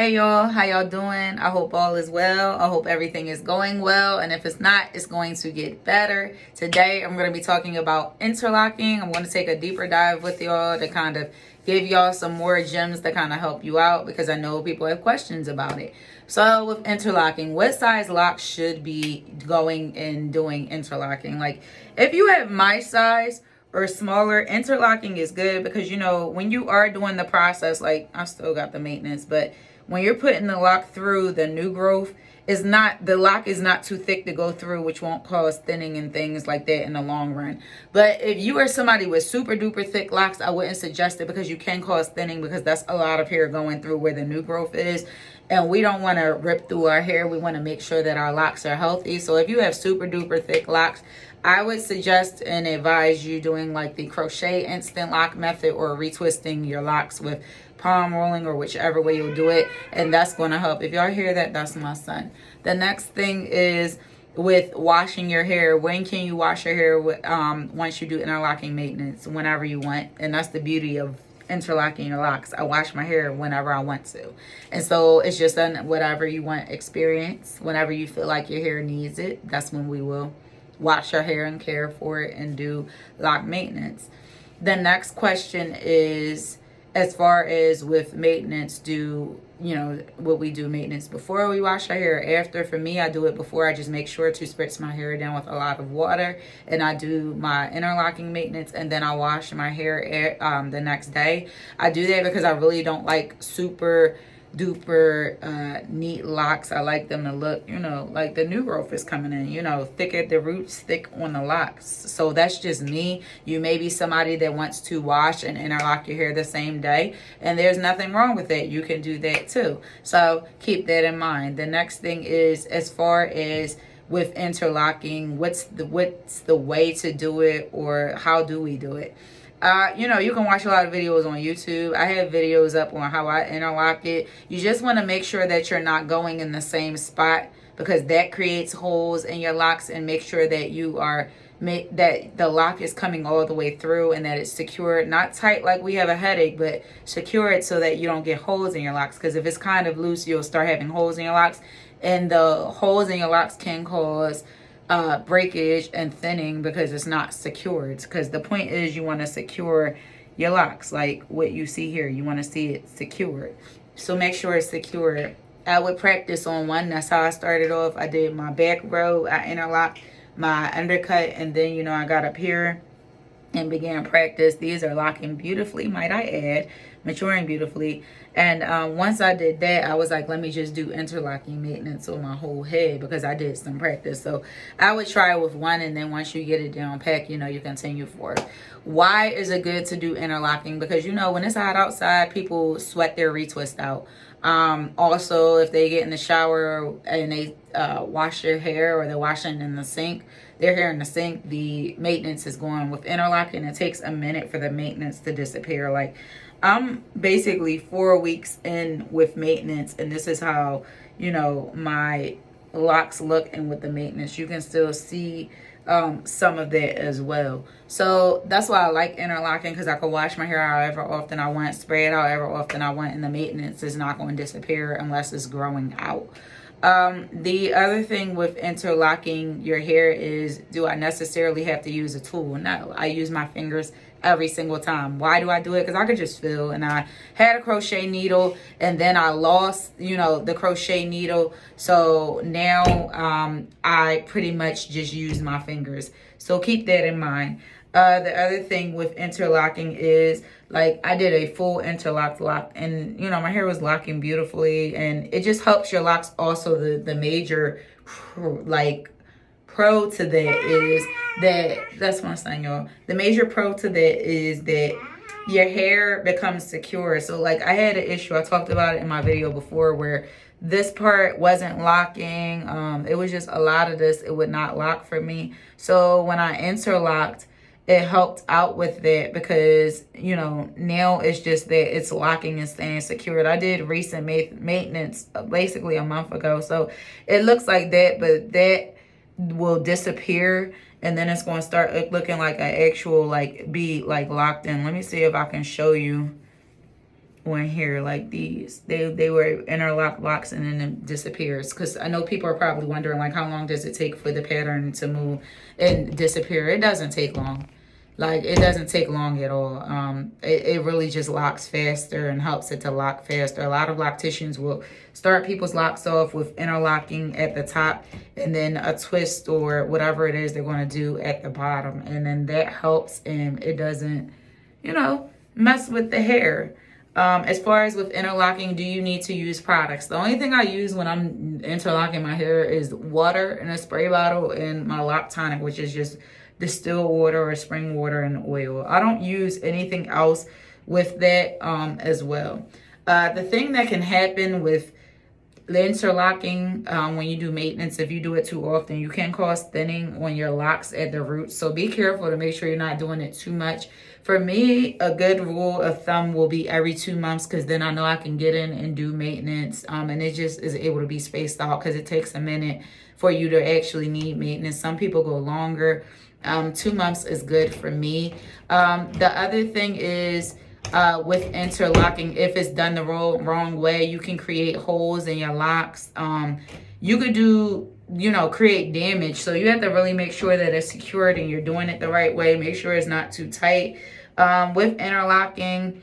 Hey y'all, how y'all doing? I hope all is well. I hope everything is going well. And if it's not, it's going to get better. Today, I'm going to be talking about interlocking. I'm going to take a deeper dive with y'all to kind of give y'all some more gems to kind of help you out because I know people have questions about it. So with interlocking, what size locks should be going and doing interlocking? Like if you have my size or smaller, interlocking is good because, you know, when you are doing the process, like I still got the maintenance, but when you're putting the lock through the new growth, the lock is not too thick to go through, which won't cause thinning and things like that in the long run. But if you are somebody with super duper thick locks, I wouldn't suggest it because you can cause thinning because that's a lot of hair going through where the new growth is. And we don't want to rip through our hair. We want to make sure that our locks are healthy. So if you have super duper thick locks, I would suggest and advise you doing like the crochet instant lock method or retwisting your locks with palm rolling or whichever way you'll do it, and that's going to help. If y'all hear that, that's my son. The next thing is with washing your hair. When can you wash your hair once you do interlocking maintenance? Whenever you want. And that's the beauty of interlocking your locks. I wash my hair whenever I want to, and so it's just whatever you want experience. Whenever you feel like your hair needs it, that's when we will wash our hair and care for it and do lock maintenance. The next question is, as far as with maintenance, what we do maintenance before we wash our hair, after. For me, I do it before. I just make sure to spritz my hair down with a lot of water, and I do my interlocking maintenance, and then I wash my hair the next day. I do that because I really don't like super duper neat locks. I like them to look, like the new growth is coming in, thick at the roots, thick on the locks. So that's just me. You may be somebody that wants to wash and interlock your hair the same day, and there's nothing wrong with that. You can do that too. So keep that in mind. The next thing is, as far as with interlocking, what's the way to do it, or how do we do it? You can watch a lot of videos on YouTube. I have videos up on how I interlock it. You just want to make sure that you're not going in the same spot because that creates holes in your locks, and make sure that that the lock is coming all the way through and that it's secured, not tight like we have a headache, but secure it so that you don't get holes in your locks. Because if it's kind of loose, you'll start having holes in your locks, and the holes in your locks can cause breakage and thinning because it's not secured. Because the point is, you want to secure your locks like what you see here. You want to see it secured, so make sure it's secured. I would practice on one. That's how I started off. I did my back row, I interlocked my undercut, and then I got up here and began practice. These are locking beautifully, might I add, maturing beautifully. And once I did that, I was like, let me just do interlocking maintenance on my whole head because I did some practice. So I would try with one, and then once you get it down pack, you continue forward. Why is it good to do interlocking? Because when it's hot outside, people sweat their retwist out. Also, if they get in the shower and they wash their hair, or they're washing in the sink, their hair in the sink, the maintenance is going. With interlocking, it takes a minute for the maintenance to disappear. Like, I'm basically 4 weeks in with maintenance, and this is how my locks look. And with the maintenance, you can still see some of that as well. So that's why I like interlocking, because I can wash my hair however often I want, spray it however often I want, and the maintenance is not going to disappear unless it's growing out. The other thing with interlocking your hair is, do I necessarily have to use a tool? No, I use my fingers every single time. Why do I do it? Because I could just feel. And I had a crochet needle, and then I lost, the crochet needle. So now I pretty much just use my fingers. So keep that in mind. The other thing with interlocking is, like, I did a full interlock lock, and my hair was locking beautifully, and it just helps your locks. Also, the major pro to that is that's my son, y'all. The major pro to that is that your hair becomes secure. So like, I had an issue, I talked about it in my video before, where this part wasn't locking. It was just a lot of this, it would not lock for me. So when I interlocked, it helped out with that, because now it's just that it's locking and staying secured. I did recent maintenance basically a month ago, so it looks like that, but that will disappear, and then it's going to start looking like an actual be locked in. Let me see if I can show you on here like these. They were interlock locks and then it disappears. Because I know people are probably wondering like how long does it take for the pattern to move and disappear. It doesn't take long. Like, it doesn't take long at all. It really just locks faster and helps it to lock faster. A lot of locticians will start people's locks off with interlocking at the top and then a twist or whatever it is they're going to do at the bottom. And then that helps and it doesn't, you know, mess with the hair. As far as with interlocking, do you need to use products? The only thing I use when I'm interlocking my hair is water in a spray bottle and my lock tonic, which is just distilled water or spring water and oil. I don't use anything else with that as well. The thing that can happen with interlocking when you do maintenance, if you do it too often, you can cause thinning on your locks at the roots. So be careful to make sure you're not doing it too much. For me, a good rule of thumb will be every 2 months, because then I know I can get in and do maintenance and it just is able to be spaced out, because it takes a minute for you to actually need maintenance. Some people go longer. 2 months is good for me. The other thing is with interlocking, if it's done the wrong way, you can create holes in your locks. You could do, you know, create damage. So you have to really make sure that it's secured and you're doing it the right way. Make sure it's not too tight. With interlocking,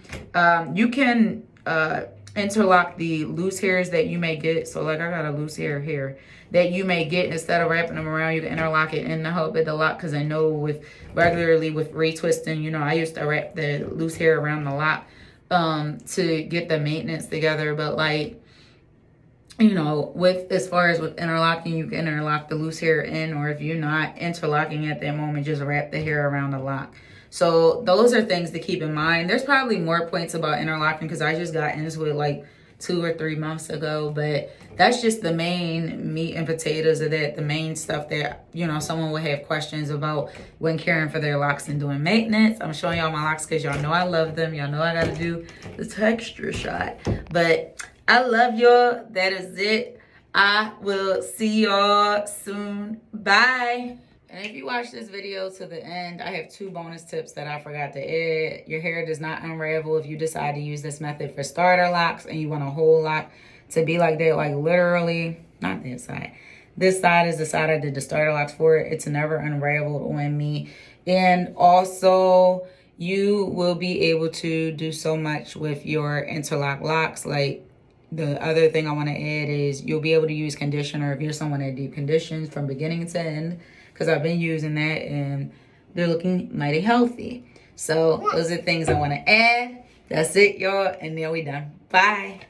you can interlock the loose hairs that you may get. So like I got a loose hair here that you may get. Instead of wrapping them around, you can interlock it in the hope it to lock. Because I know with retwisting, you know, I used to wrap the loose hair around the lock to get the maintenance together. But like, you know, as far as with interlocking, you can interlock the loose hair in, or if you're not interlocking at that moment, just wrap the hair around the lock. So those are things to keep in mind. There's probably more points about interlocking because I just got into it like 2 or 3 months ago, but that's just the main meat and potatoes of that, the main stuff that, you know, someone would have questions about when caring for their locks and doing maintenance. I'm showing y'all my locks because y'all know I love them. Y'all know I got to do the texture shot, but I love y'all. That is it. I will see y'all soon. Bye. And if you watch this video to the end, I have 2 bonus tips that I forgot to add. Your hair does not unravel if you decide to use this method for starter locks and you want a whole lock to be like that, like literally, not this side. This side is the side I did the starter locks for. It's never unraveled on me. And also, you will be able to do so much with your interlock locks. Like, the other thing I want to add is you'll be able to use conditioner if you're someone that deep conditions from beginning to end. Because I've been using that and they're looking mighty healthy. So those are things I want to add. That's it, y'all. And then we done. Bye.